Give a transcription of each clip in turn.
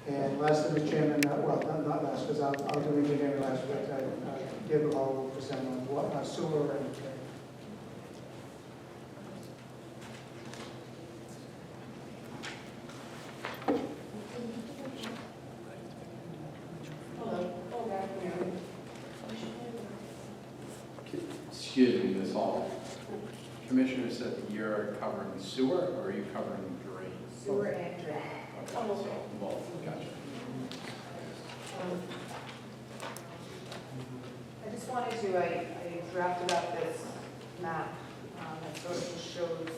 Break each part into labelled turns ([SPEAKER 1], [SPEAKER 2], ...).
[SPEAKER 1] And last, Mr. Chairman, well, not last, because I'll do engineering last, but I give a whole percent on sewer and
[SPEAKER 2] Excuse me, Ms. Hall. Commissioner said that you're covering sewer, or are you covering drain?
[SPEAKER 3] Sewer and drain.
[SPEAKER 2] Okay, so both, gotcha.
[SPEAKER 3] I just wanted to, I drafted up this map that sort of shows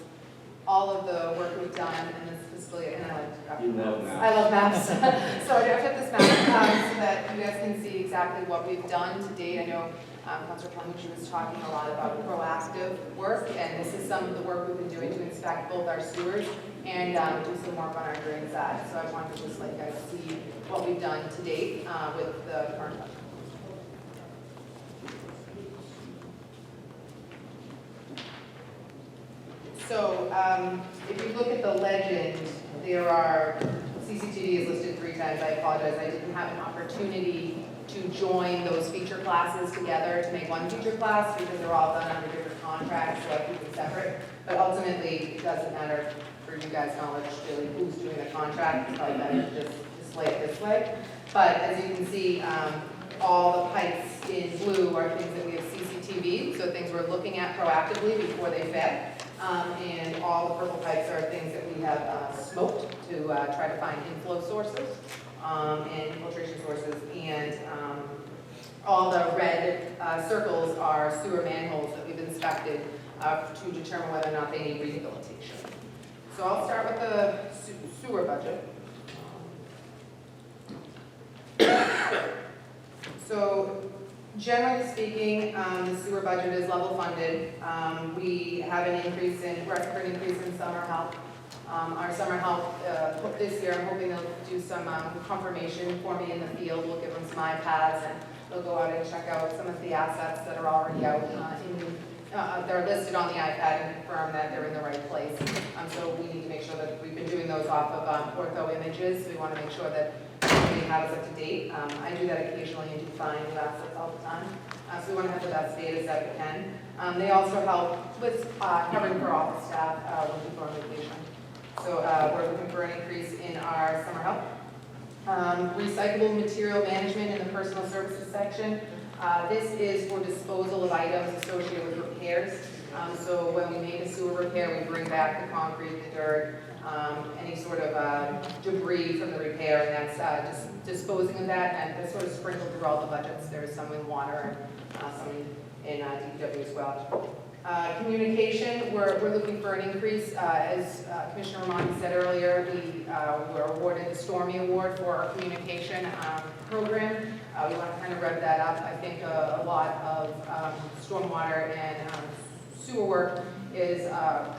[SPEAKER 3] all of the work we've done in this fiscal year, and I like to draft
[SPEAKER 4] You love
[SPEAKER 3] maps.
[SPEAKER 4] maps.
[SPEAKER 3] I love maps. So I drafted up this map so that you guys can see exactly what we've done to date. I know Councilor Palmucci was talking a lot about proactive work, and this is some of the work we've been doing to inspect both our sewers and do some work on our drain side. So I wanted to just let you guys see what we've done to date with the current budget. So if you look at the legend, there are, CCTV is listed 3 times. I apologize, I didn't have an opportunity to join those feature classes together to make one feature class because they're all done under different contracts, so I keep them separate. But ultimately, it doesn't matter for you guys' knowledge really who's doing the contract. It's probably better to just display it this way. But as you can see, all the pipes in blue are things that we have CCTV, so things we're looking at proactively before they fail. And all the purple pipes are things that we have smoked to try to find inflow sources and infiltration sources. And all the red circles are sewer manholes that we've inspected to determine whether or not they need rehabilitation. So I'll start with the sewer budget. So generally speaking, the sewer budget is level funded. We have an increase in, we're asking for an increase in summer help. Our summer help this year, I'm hoping they'll do some confirmation for me in the field. We'll give them some iPads and they'll go out and check out some of the assets that are already out they're listed on the iPad and confirm that they're in the right place. So we need to make sure that we've been doing those off of ortho images. So we want to make sure that we have us up to date. I do that occasionally and do find new assets all the time. So we want to have the best data set we can. They also help with covering for office staff when people are on vacation. So we're looking for an increase in our summer help. Recyclable material management in the personal services section. This is for disposal of items associated with repairs. So when we make a sewer repair, we bring back the concrete, the dirt, any sort of debris from the repair, and that's just disposing of that, and that's sort of sprinkled through all the budgets. There's some in water and some in DPW as well. Communication, we're looking for an increase. As Commissioner Romani said earlier, we were awarded the Stormy Award for our communication program. We want to kind of rev that up. I think a lot of stormwater and sewer work is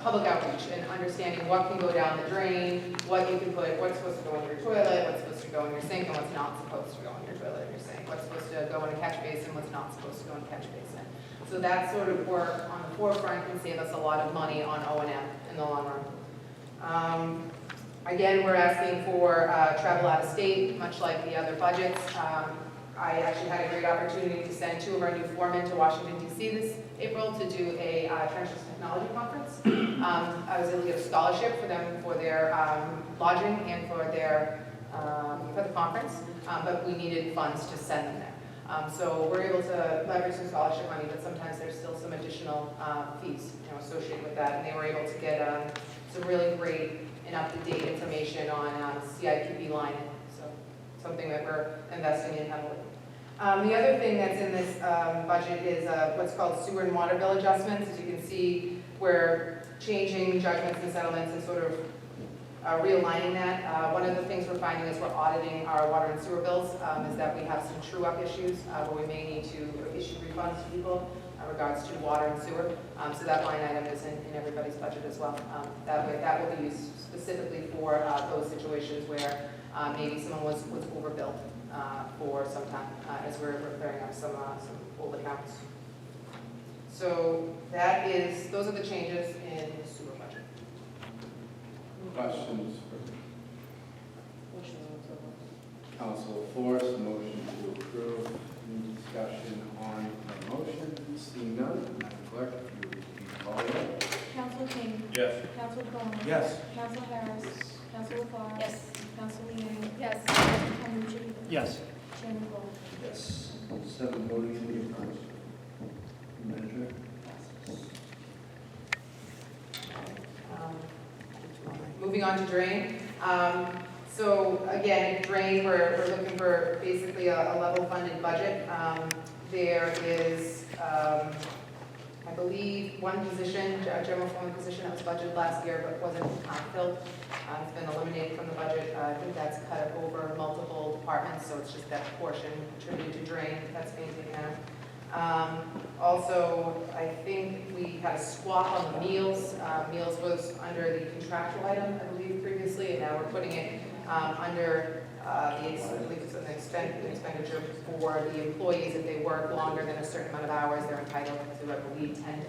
[SPEAKER 3] public outreach and understanding what can go down the drain, what you can put, what's supposed to go in your toilet, what's supposed to go in your sink, and what's not supposed to go in your toilet and your sink, what's supposed to go in a catch basin, what's not supposed to go in a catch basin. So that sort of work on the forefront can save us a lot of money on O&M in the long run. Again, we're asking for travel out of state, much like the other budgets. I actually had a great opportunity to send 2 of our new foremen to Washington, D.C. this April to do a trenches technology conference. I was able to get a scholarship for them for their lodging and for the conference, but we needed funds to send them there. So we're able to leverage some scholarship money, but sometimes there's still some additional fees associated with that. And they were able to get some really great and up-to-date information on CIPP line. So something that we're investing in heavily. The other thing that's in this budget is what's called sewer and water bill adjustments. As you can see, we're changing judgments and settlements and sort of realigning that. One of the things we're finding as we're auditing our water and sewer bills is that we have some true-up issues where we may need to issue refunds to people in regards to water and sewer. So that line item is in everybody's budget as well. That will be used specifically for those situations where maybe someone was overbilled for some time as we're clearing up some old accounts. So those are the changes in the sewer budget.
[SPEAKER 2] Questions? Council Forrest, motion to approve. Any discussion on the motion? Seeing none, Madam Clerk, if you would please call the roll.
[SPEAKER 4] Council King.
[SPEAKER 5] Yes.
[SPEAKER 4] Council DeBona.
[SPEAKER 5] Yes.
[SPEAKER 4] Council Harris. Council LaFars.
[SPEAKER 6] Yes.
[SPEAKER 4] Council Leeang.
[SPEAKER 6] Yes.
[SPEAKER 4] Council Calhoun.
[SPEAKER 5] Yes.
[SPEAKER 4] Chairman Cole.
[SPEAKER 5] Yes.
[SPEAKER 2] 7 voting in the affirmative. Measure.
[SPEAKER 3] Moving on to drain. So again, drain, we're looking for basically a level funded budget. There is, I believe, one position, a general foreman position that was budgeted last year but wasn't filled. It's been eliminated from the budget. I think that's cut over multiple departments, so it's just that portion attributed to drain that's being taken out. Also, I think we had a swap on the meals. Meals was under the contractual item, I believe, previously, and now we're putting it under I believe it's an expenditure for the employees. If they work longer than a certain amount of hours, they're entitled to, I believe, $10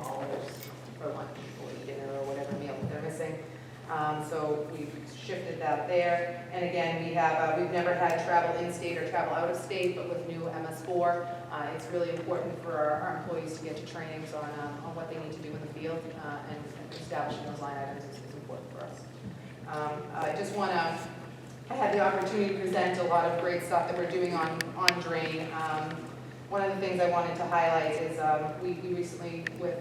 [SPEAKER 3] for lunch or dinner or whatever meal they're missing. So we've shifted that there. And again, we've never had travel in-state or travel out-of-state, but with new MS4, it's really important for our employees to get to trainings on what they need to do in the field, and establishing those line items is important for us. I had the opportunity to present a lot of great stuff that we're doing on drain. One of the things I wanted to highlight is we recently, with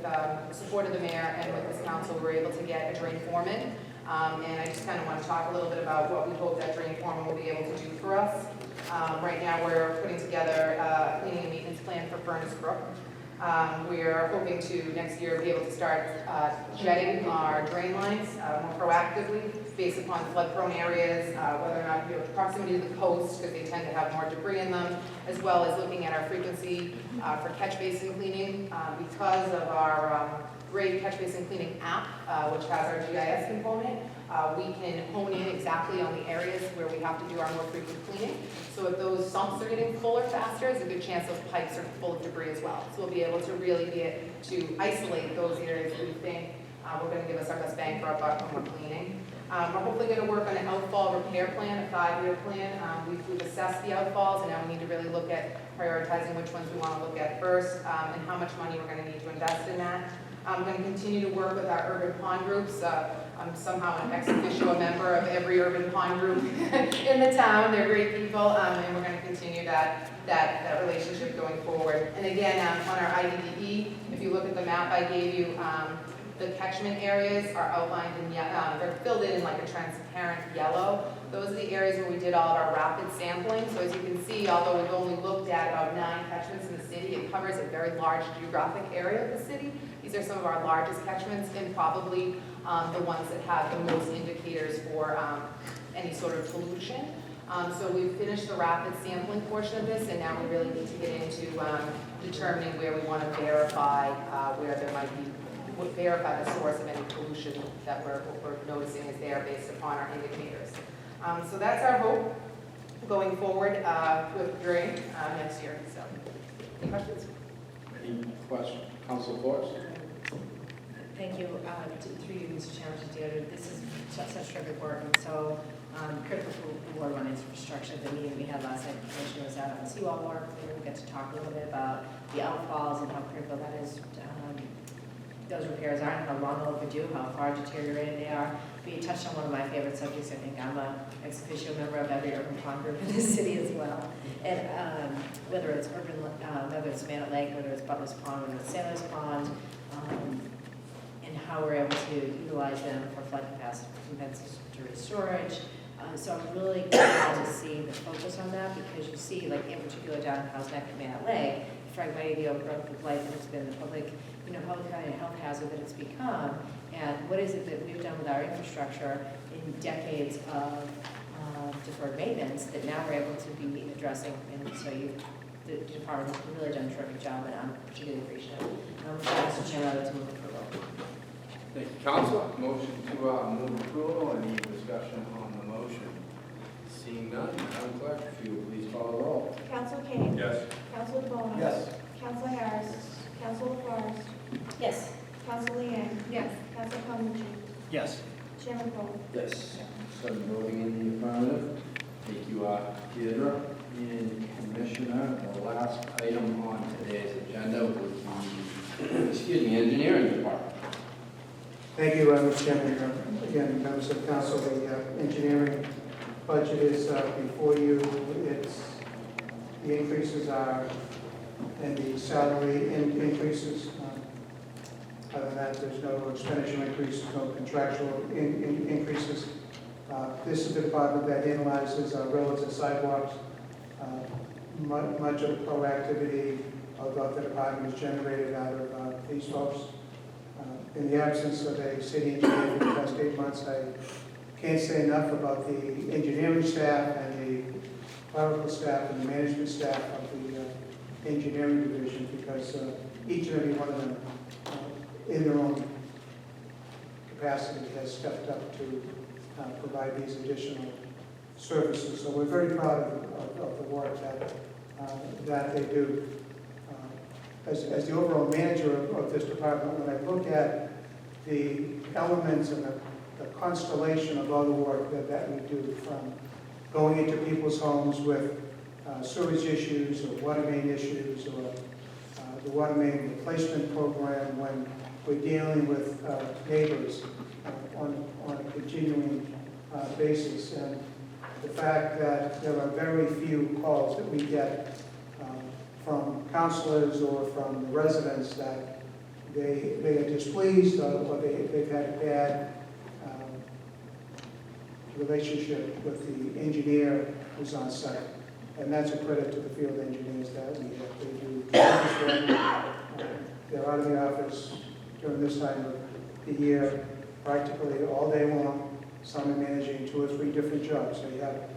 [SPEAKER 3] support of the mayor and with this council, were able to get a drain foreman. And I just kind of want to talk a little bit about what we hope that drain foreman will be able to do for us. Right now, we're putting together a cleaning and maintenance plan for Furnace Brook. We are hoping to next year be able to start jetting our drain lines more proactively based upon flood-prone areas, whether or not proximity to the coast, because they tend to have more debris in them, as well as looking at our frequency for catch basin cleaning. Because of our great catch basin cleaning app, which has our GIS component, we can hone in exactly on the areas where we have to do our more frequent cleaning. So if those sumps are getting fuller faster, there's a good chance those pipes are full of debris as well. So we'll be able to really get to isolate those areas that we think we're going to give us our best bang for our buck when we're cleaning. We're hopefully going to work on an outfall repair plan, a 5-year plan. We've assessed the outfalls, and now we need to really look at prioritizing which ones we want to look at first, and how much money we're going to need to invest in that. I'm going to continue to work with our urban pond groups. I'm somehow an ex officio member of every urban pond group in the town. They're great people, and we're going to continue that relationship going forward. And again, on our IDDE, if you look at the map I gave you, the catchment areas are outlined in yellow. They're filled in like a transparent yellow. Those are the areas where we did all of our rapid sampling. So as you can see, although we've only looked at about 9 catchments in the city, it covers a very large geographic area of the city. These are some of our largest catchments, and probably the ones that have the most indicators for any sort of pollution. So we've finished the rapid sampling portion of this, and now we really need to get into determining where we want to verify where there might be, verify the source of any pollution that we're noticing is there based upon our indicators. So that's our hope going forward with drain next year. So, any questions?
[SPEAKER 2] Any questions? Council Forrest?
[SPEAKER 6] Thank you. Through you, Mr. Chairman, to Deirdre. This is such terrific work, and so critical for the Board on Infrastructure. The meeting we had last night, the Commissioner was out on the seawall work. We get to talk a little bit about the outfalls and how critical that is. Those repairs are and how long overdue, how far deteriorated they are. We touched on one of my favorite subjects. I think I'm an ex officio member of every urban pond group in the city as well. And whether it's whether it's Manor Lake, whether it's Butler's Pond, whether it's Sailor's Pond, and how we're able to utilize them for flood compensatory storage. So I'm really glad to see the focus on that, because you see, like in particular down in House Neck and Manor Lake, fragmenting the overgrowth of life that it's been, the public kind of health hazard that it's become, and what is it that we've done with our infrastructure in decades of deferred maintenance that now we're able to be addressing, and so the department has really done a terrific job, and I'm particularly appreciative. Mr. Chairman, I would move approval.
[SPEAKER 2] Thank you, Council. Motion to move approval. Any discussion on the motion? Seeing none, Madam Clerk, if you would please call the roll.
[SPEAKER 4] Council King.
[SPEAKER 5] Yes.
[SPEAKER 4] Council DeBona.
[SPEAKER 5] Yes.
[SPEAKER 4] Council Harris. Council LaFars.
[SPEAKER 6] Yes.
[SPEAKER 4] Council Leeang.
[SPEAKER 6] Yes.
[SPEAKER 4] Council Calhoun.
[SPEAKER 5] Yes.
[SPEAKER 4] Chairman Cole.
[SPEAKER 2] Yes. 7 voting in the affirmative. Thank you, Deirdre.
[SPEAKER 1] Chairman, again, members of council, the engineering budget is before you. The increases are, and the salary increases. Other than that, there's no expenditure increases, no contractual increases. This is the department that analyzes roads and sidewalks. Much of the proactivity of the department is generated out of these folks. In the absence of a city engineer for the past 8 months, I can't say enough about the engineering staff and the clerical staff and the management staff of the engineering division, because each and every one of them, in their own capacity, has stepped up to provide these additional services. So we're very proud of the work that they do. As the overall manager of this department, when I look at the elements and the constellation of all the work that we do, from going into people's homes with sewage issues or water main issues, or the water main replacement program, when we're dealing with neighbors on a continuing basis. And the fact that there are very few calls that we get from counselors or from the residents that they are displeased or they've had a bad relationship with the engineer who's on site. And that's a credit to the field engineers that we have. They do tremendous work. They're out of the office during this time of the year practically all day long. Some are managing 2 or 3 different jobs. So you have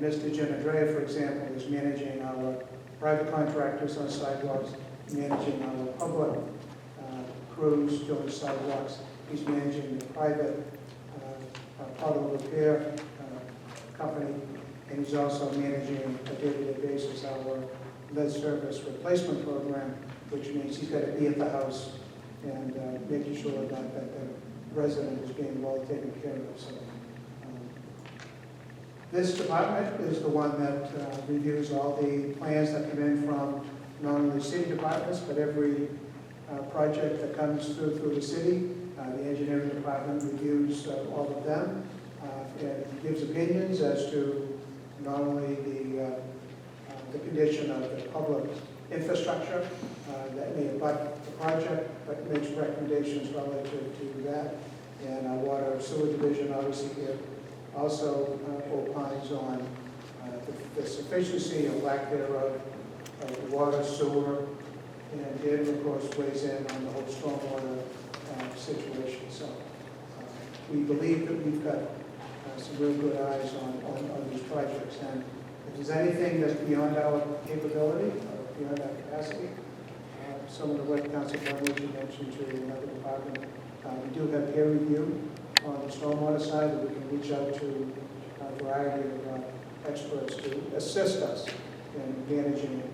[SPEAKER 1] Mr. Jim Andrea, for example, is managing our private contractors on sidewalks, managing our public crews doing sidewalks. He's managing the private auto repair company, and he's also managing on a day-to-day basis our lead service replacement program, which means he's got to be at the house and making sure that the resident is being well taken care of. So, this department is the one that reviews all the plans that come in from not only city departments, but every project that comes through the city. The engineering department reviews all of them and gives opinions as to not only the condition of the public infrastructure that may abut the project, but makes recommendations relative to that. And our water and sewer division obviously here also opines on the sufficiency or lack thereof of water, sewer, and it, of course, weighs in on the whole stormwater situation. So we believe that we've got some real good eyes on these projects. And if there's anything that's beyond our capability, or beyond our capacity, some of what Council Brumley mentioned to another department, we do have peer review on the stormwater side that we can reach out to a variety of experts to assist us in managing it,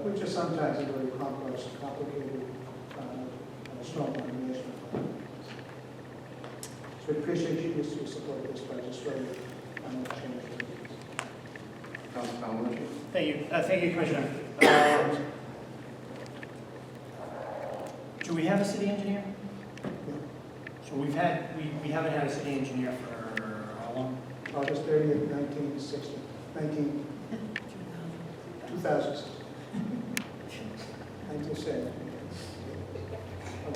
[SPEAKER 1] which is sometimes a very complex, complicated stormwater management plan. So we appreciate you to support this budget. It's very change.
[SPEAKER 2] Councilman Murphy?
[SPEAKER 5] Thank you, Commissioner. Do we have a city engineer? So we haven't had a city engineer for how long?
[SPEAKER 1] August 30th, 2006. I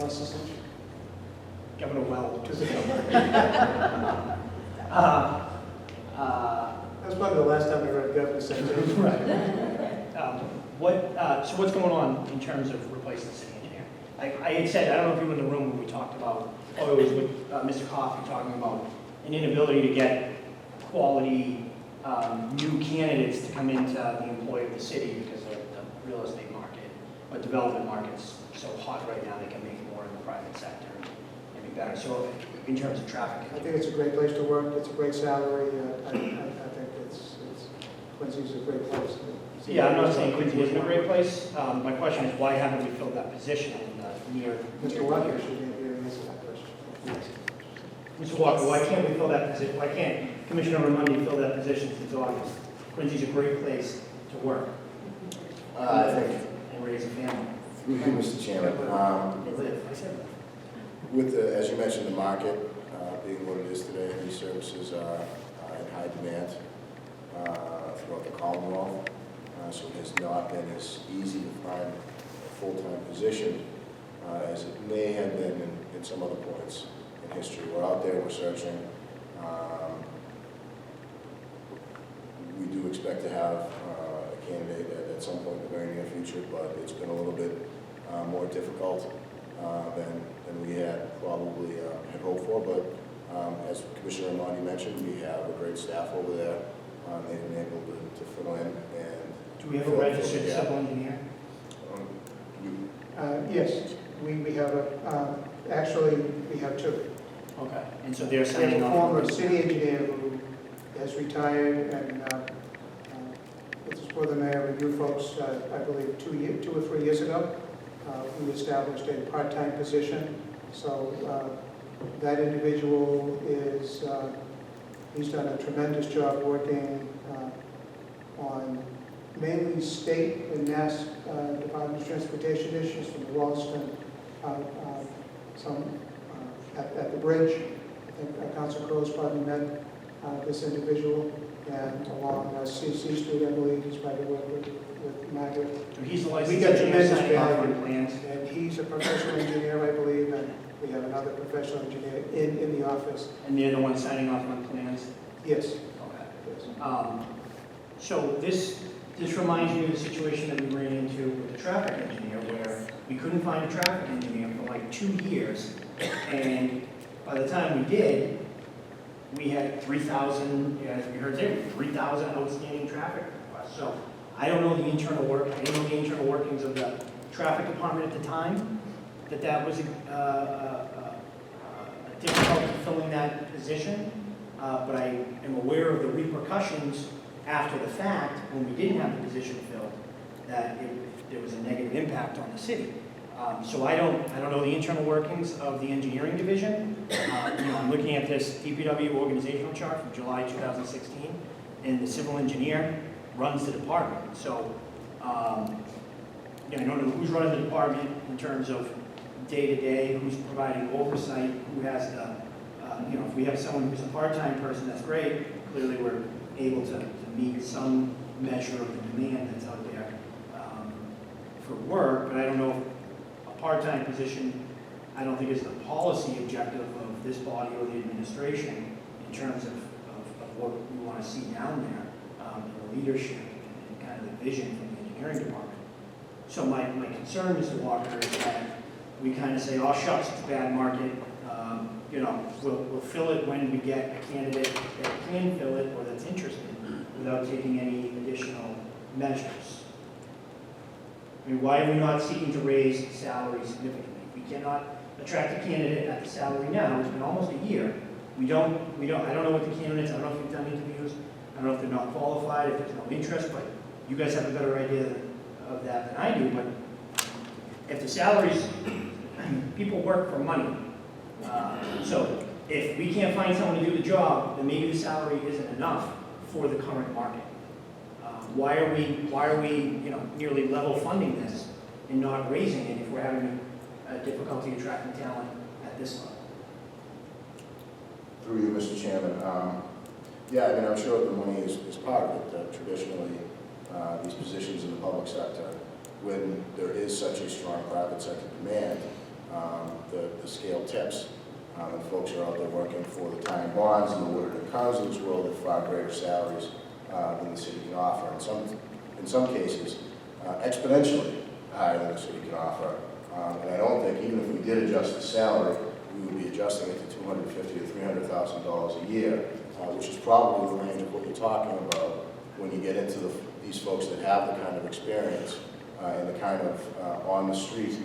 [SPEAKER 1] lost the century.
[SPEAKER 5] Governor Well.
[SPEAKER 1] That was probably the last time I read Governor Century.
[SPEAKER 5] Right. So what's going on in terms of replacing the city engineer? I had said, I don't know if you were in the room when we talked about, it was with Mr. Coffey talking about an inability to get quality new candidates to come into the employ of the city because of the real estate market, but development market's so hot right now they can make more in the private sector and be better. So in terms of traffic.
[SPEAKER 1] I think it's a great place to work. It's a great salary. I think Quincy's a great place.
[SPEAKER 5] Yeah, I'm not saying Quincy isn't a great place. My question is, why haven't we filled that position in the near?
[SPEAKER 1] Mr. Walker should be here to answer that question.
[SPEAKER 5] Mr. Walker, why can't we fill that position? Why can't Commissioner Raimondi fill that position since August? Quincy's a great place to work
[SPEAKER 7] I think,
[SPEAKER 5] and raise a family.
[SPEAKER 7] through you, Mr. Chairman, with the, as you mentioned, the market, being what it is today. These services are in high demand throughout the Commonwealth. So it has not been as easy to find a full-time position as it may have been in some other points in history. We're out there, we're searching. We do expect to have a candidate at some point in the very near future, but it's been a little bit more difficult than we had probably had hoped for. But as Commissioner Ramondi mentioned, we have a great staff over there. They've been able to fill in. And
[SPEAKER 5] Do we have a registered civil engineer?
[SPEAKER 1] Yes, we have actually, we have two.
[SPEAKER 5] Okay, and so they're
[SPEAKER 1] We have
[SPEAKER 5] signing
[SPEAKER 1] a
[SPEAKER 5] off?
[SPEAKER 1] former city engineer who has retired, and this is for the mayor and you folks, I believe 2 or 3 years ago. We established a part-time position. So that individual is, he's done a tremendous job working on mainly state and Mass Department of Transportation issues from Wallaston, some at the bridge. I think Council Crow's probably met this individual, and along CC Street, I believe, he's probably worked with Margaret.
[SPEAKER 5] So he's the
[SPEAKER 1] We
[SPEAKER 5] licensed
[SPEAKER 1] got
[SPEAKER 5] engineer
[SPEAKER 1] tremendous
[SPEAKER 5] signing off
[SPEAKER 1] value.
[SPEAKER 5] on plans?
[SPEAKER 1] And he's a professional engineer, I believe, and we have another professional engineer in the office.
[SPEAKER 5] And they're the ones signing off on plans?
[SPEAKER 1] Yes.
[SPEAKER 5] Okay.
[SPEAKER 1] Yes.
[SPEAKER 5] So this reminds me of the situation that we ran into with the traffic engineer, where we couldn't find a traffic engineer for like 2 years. And by the time we did, we had 3,000, as we heard today, 3,000 outstanding traffic requests. So I don't know the internal work, I didn't know the internal workings of the traffic department at the time, that was difficult filling that position. But I am aware of the repercussions after the fact, when we didn't have the position filled, that there was a negative impact on the city. So I don't know the internal workings of the engineering division. I'm looking at this DPW organizational chart from July 2016, and the civil engineer runs the department. So I don't know who's running the department in terms of day-to-day, who's providing oversight, who has the, if we have someone who's a part-time person, that's great. Clearly, we're able to meet some measure of the demand that's out there for work, but I don't know if a part-time position, I don't think is the policy objective of this body or the administration in terms of what we want to see down there, the leadership and kind of the vision from the engineering department. So my concern, Mr. Walker, is that we kind of say, oh shucks, it's a bad market. We'll fill it when we get a candidate that can fill it or that's interested, without taking any additional measures. I mean, why are we not seeking to raise salaries significantly? If we cannot attract a candidate at the salary now, it's been almost a year. I don't know what the candidates, I don't know if you've done interviews, I don't know if they're not qualified, if there's no interest, but you guys have a better idea of that than I do. But if the salaries, people work for money. So if we can't find someone to do the job, then maybe the salary isn't enough for the current market. Why are we nearly level funding this and not raising it if we're having a difficulty attracting talent at this level?
[SPEAKER 7] Through you, Mr. Chairman. I'm sure the money is part of it. Traditionally, these positions in the public sector, when there is such a strong private sector demand, the scale tips. And folks are out there working for the Time Bonds and the Woodard and Carnes of this world at far greater salaries than the city can offer. In some cases, exponentially higher than the city can offer. And I don't think, even if we did adjust the salary, we would be adjusting it to $250,000 to $300,000 a year, which is probably the range of what you're talking about when you get into these folks that have the kind of experience and the kind of on-the-street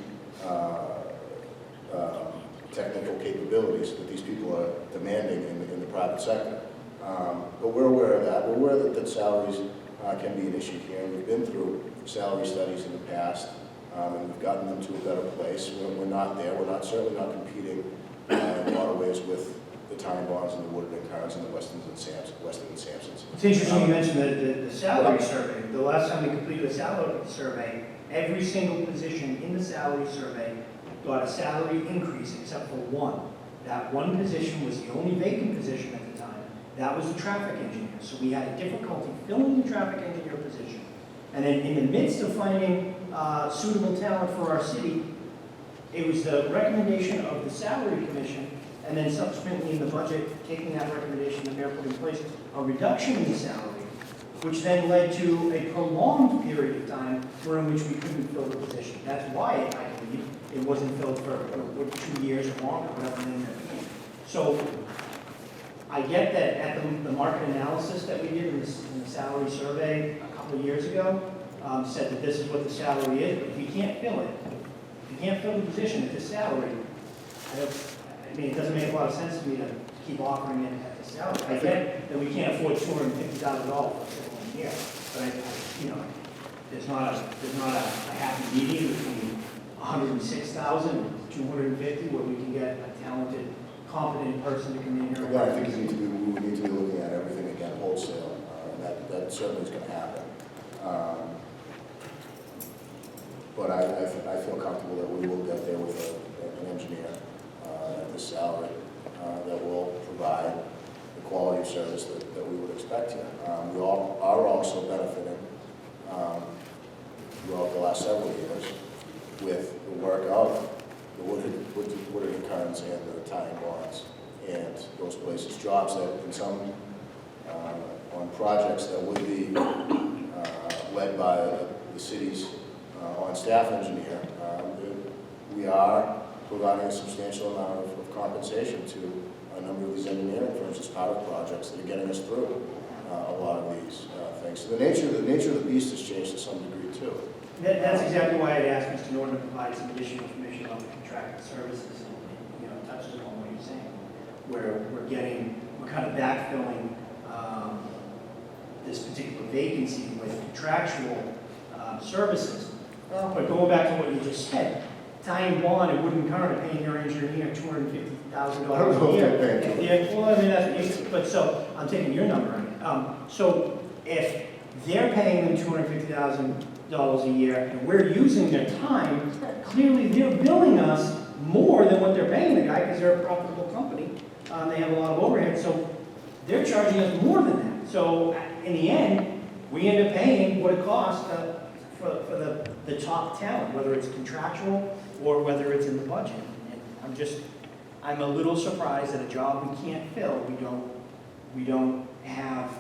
[SPEAKER 7] technical capabilities that these people are demanding in the private sector. But we're aware of that. We're aware that salaries can be an issue here. We've been through salary studies in the past, and we've gotten them to a better place. We're not there. We're certainly not competing in a lot of ways with the Time Bonds and the Woodard and Carnes and the Weston and Sampsons.
[SPEAKER 5] It's interesting you mentioned the salary survey. The last time we completed a salary survey, every single position in the salary survey got a salary increase except for one That one position was the only vacant position at the time. That was the traffic engineer. So we had a difficulty filling the traffic engineer position. And then in the midst of finding suitable talent for our city, it was the recommendation of the salary commission, and then subsequently in the budget, taking that recommendation, the mayor put in place a reduction in the salary, which then led to a prolonged period of time in which we couldn't fill the position. That's why, I believe, it wasn't filled for 2 years or longer, whatever it ended up being. So I get that at the market analysis that we did in the salary survey a couple of years ago, said that this is what the salary is, but if you can't fill it, if you can't fill the position at this salary, I mean, it doesn't make a lot of sense to me to keep offering it at the salary. I get that we can't afford $250,000 for a civil engineer, but you know, there's not a happy medium between $106,000 and $250,000 where we can get a talented, competent person to come in here.
[SPEAKER 7] Again, I think we would need to be looking at everything again wholesale, and that certainly is going to happen. But I feel comfortable that we will get there with an engineer at this salary that will provide the quality of service that we would expect here. We all are also benefiting throughout the last several years with the work of the Woodard & Kearns and the tying bonds and those places, jobs that in some on projects that would be led by the city's on-staff engineer. We are providing a substantial amount of compensation to a number of these engineering firms as part of projects that are getting us through a lot of these things. So the nature of the beast has changed to some degree too.
[SPEAKER 5] That's exactly why I asked Mr. Norton to provide some additional information on the contracted services, and, you know, touches on what you're saying, where we're kind of backfilling this particular vacancy with contractual services. But going back to what you just said, tying bond and Woodard & Kearns are paying your engineer $250,000 a year. Yeah, well, I mean, that's what you said, but so, I'm taking your number. So if they're paying them $250,000 a year and we're using their time, clearly they're billing us more than what they're paying the guy because they're a profitable company. They have a lot of overhead, so they're charging us more than that. So in the end, we end up paying what it costs for the top talent, whether it's contractual or whether it's in the budget. And I'm a little surprised that a job we can't fill, we don't have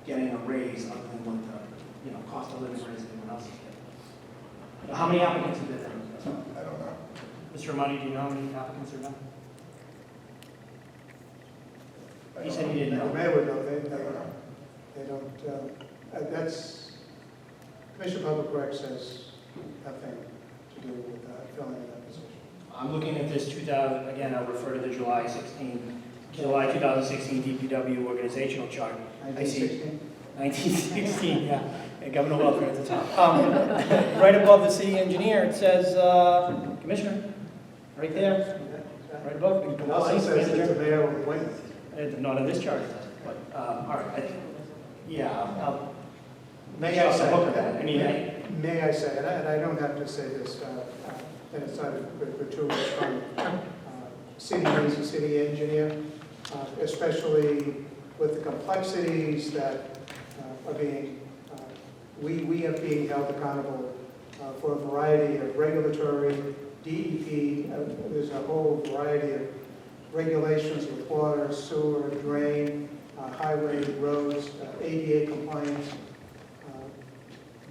[SPEAKER 5] getting a raise other than what the cost of living raise everyone else is getting. How many applicants have been there?
[SPEAKER 7] I don't know.
[SPEAKER 5] Mr. Romani, do you know how many applicants are done? He said he didn't
[SPEAKER 1] The
[SPEAKER 5] know.
[SPEAKER 1] mayor would know, they don't, that's, Commissioner of Public Works has nothing to do with filling that position.
[SPEAKER 5] I'm looking at this 2000, again, I'll refer to the July 2016 DPW organizational chart. I see 1916, yeah, and Governor Welfare at the top. Right above the city engineer, it says commissioner, right there, right above.
[SPEAKER 1] It also says it's a mayor appointment.
[SPEAKER 5] Not on this chart, it doesn't, but, all right, I'll
[SPEAKER 1] May I say,
[SPEAKER 5] look at that. I mean,
[SPEAKER 1] may I say, and I don't have to say this, and it's not gratuitous from city needs a city engineer, especially with the complexities that are being, we are being held accountable for a variety of regulatory, DEP, there's a whole variety of regulations with water, sewer, drain, highway, roads, ADA compliance.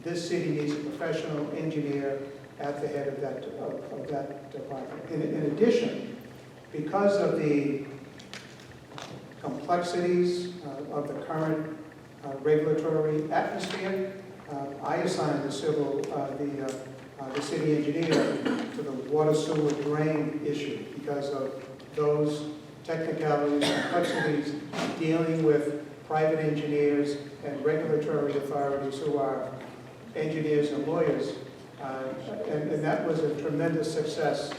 [SPEAKER 1] This city needs a professional engineer at the head of that department. In addition, because of the complexities of the current regulatory atmosphere, I assigned the city engineer to the water, sewer, drain issue because of those technicalities, complexities, dealing with private engineers and regulatory authorities who are engineers and lawyers, and that was a tremendous success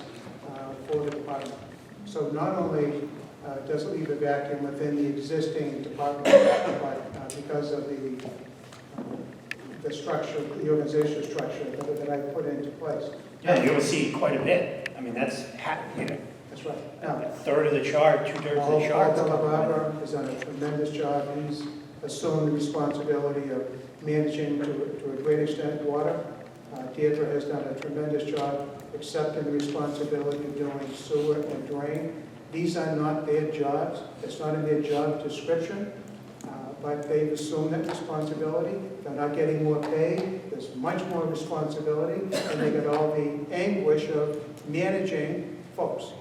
[SPEAKER 1] for the department. So not only does it leave a vacuum within the existing department, but because of the structure, the organizational structure that I put into place.
[SPEAKER 5] yeah, you'll see quite a bit. I mean, that's,
[SPEAKER 1] That's right.
[SPEAKER 5] A
[SPEAKER 1] Now,
[SPEAKER 5] third of the charge, two-thirds of
[SPEAKER 1] Paul
[SPEAKER 5] the charge.
[SPEAKER 1] Barber has done a tremendous job. He's assumed the responsibility of managing to a great extent water. Deirdre has done a tremendous job accepting the responsibility of doing sewer and drain. These are not their jobs. It's not in their job description, but they've assumed that responsibility. They're not getting more pay. There's much more responsibility, and they got all the anguish of managing folks.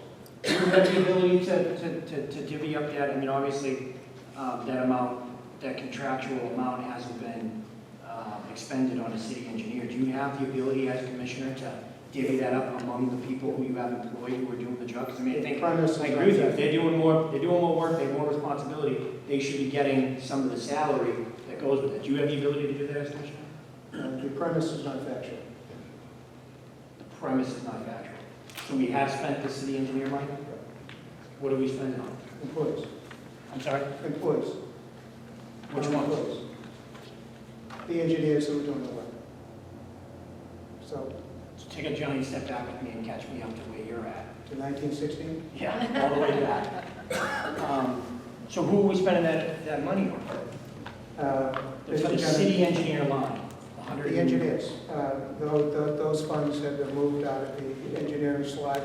[SPEAKER 5] Do you have the ability to divvy up that? I mean, obviously, that amount, that contractual amount hasn't been expended on a city engineer. Do you have the ability as a commissioner to divvy that up among the people who you have employed who are doing the job? Because I mean, I think, I agree with you. If they're doing more work, they have more responsibility, they should be getting some of the salary that goes with it. Do you have the ability to do that as a commissioner?
[SPEAKER 1] The premise is not factual.
[SPEAKER 5] The premise is not factual. So we have spent the city engineer money? What are we spending on?
[SPEAKER 1] Employees.
[SPEAKER 5] I'm sorry?
[SPEAKER 1] Employees.
[SPEAKER 5] Which ones?
[SPEAKER 1] Employees. The engineers who are doing the work. So,
[SPEAKER 5] Take a giant step back with me and catch me up to where you're at.
[SPEAKER 1] to 1916,
[SPEAKER 5] Yeah, all the way back. So who are we spending that money on? For the city engineer line?
[SPEAKER 1] the engineers. Those funds have been moved out of the engineering slot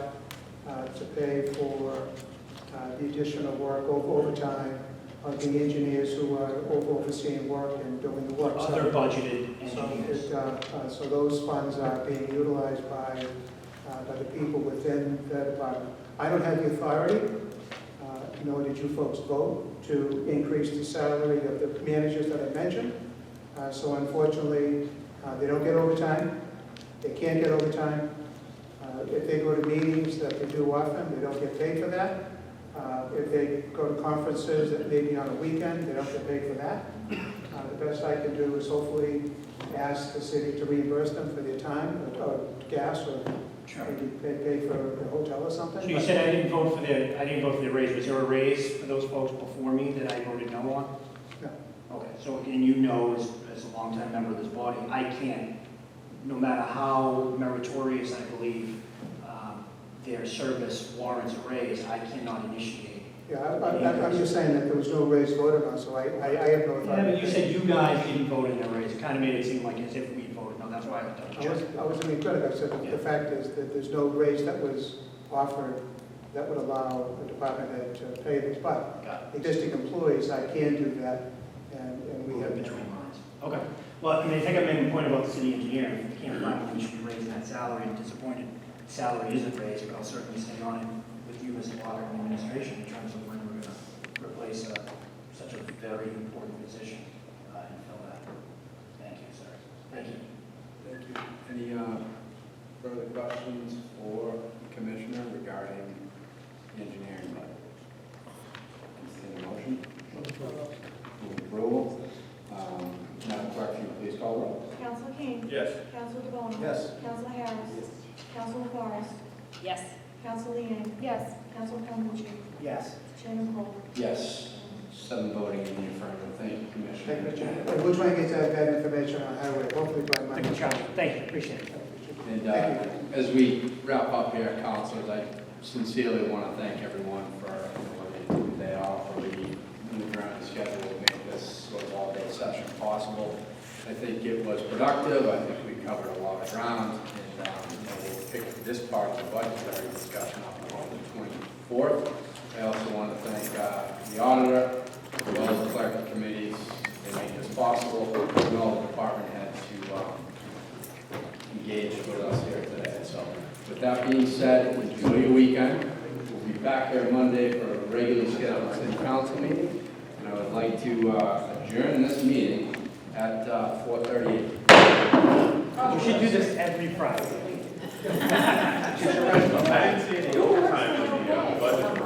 [SPEAKER 1] to pay for the additional work overtime of the engineers who are overseeing work and doing the work.
[SPEAKER 5] Other budgeted
[SPEAKER 1] So
[SPEAKER 5] engineers.
[SPEAKER 1] so those funds are being utilized by the people within the department. I don't have the authority, nor did you folks vote, to increase the salary of the managers that I mentioned. So unfortunately, they don't get overtime. They can't get overtime. If they go to meetings that they do often, they don't get paid for that. If they go to conferences that may be on a weekend, they don't get paid for that. The best I can do is hopefully ask the city to reimburse them for their time, or gas, or maybe pay for a hotel or something.
[SPEAKER 5] So you said I didn't vote for the raise. Was there a raise for those folks before me that I voted no on?
[SPEAKER 1] No.
[SPEAKER 5] Okay, so, and you know, as a longtime member of this body, I can't, no matter how meritorious I believe their service warrants a raise, I cannot initiate.
[SPEAKER 1] Yeah, I'm just saying that there was no raise voted on, so I have no authority.
[SPEAKER 5] Yeah, but you said you guys didn't vote in the raise. It kind of made it seem like as if we voted. No, that's why I was
[SPEAKER 1] I wasn't being critical. I said that the fact is that there's no raise that was offered that would allow the department head to pay this. But existing employees, I can do that, and we have
[SPEAKER 5] between lines. Okay. Well, I mean, I think I made a point about the city engineer. If you can't find when we should be raising that salary, I'm disappointed salary isn't raised, but I'll certainly stay on it with you, Mr. Walker, and the administration in terms of when we're going to replace such a very important position and fill that. Thank you, sir. Thank you.
[SPEAKER 2] Thank you. Any further questions for the Commissioner regarding the engineering budget? Entertain a motion? Move approval. Madam Clerk, can you please call the roll?
[SPEAKER 4] Council King.
[SPEAKER 2] Yes.
[SPEAKER 4] Council DeBona.
[SPEAKER 2] Yes.
[SPEAKER 4] Council Harris. Council LaFarge.
[SPEAKER 6] Yes.
[SPEAKER 4] Council Leeang. Yes. Council Calhoun.
[SPEAKER 5] Yes.
[SPEAKER 4] Chairman Cole.
[SPEAKER 2] Yes. 7 voting in the affirmative. Thank you,
[SPEAKER 1] Thank you,
[SPEAKER 2] Commissioner.
[SPEAKER 1] Mr. Chairman. We'll try and get that information on highway, hopefully by Monday.
[SPEAKER 5] Thank you, Charlie. Thank you. Appreciate it.
[SPEAKER 2] And as we wrap up here, councilors, I sincerely want to thank everyone for what they are, for the moving around the schedule to make this sort of all-day session possible. I think it was productive. I think we covered a lot of ground, and we'll pick this part of the budgetary discussion up on the 24th. I also want to thank the auditor, as well as the clerk of committees. They make this possible, and all the department heads who engage with us here today. So with that being said, enjoy your weekend. We'll be back here Monday for a regularly scheduled city council meeting. And I would like to adjourn this meeting at 4:38.
[SPEAKER 5] You should do this every Friday.
[SPEAKER 8] I didn't see any overtime in the budget.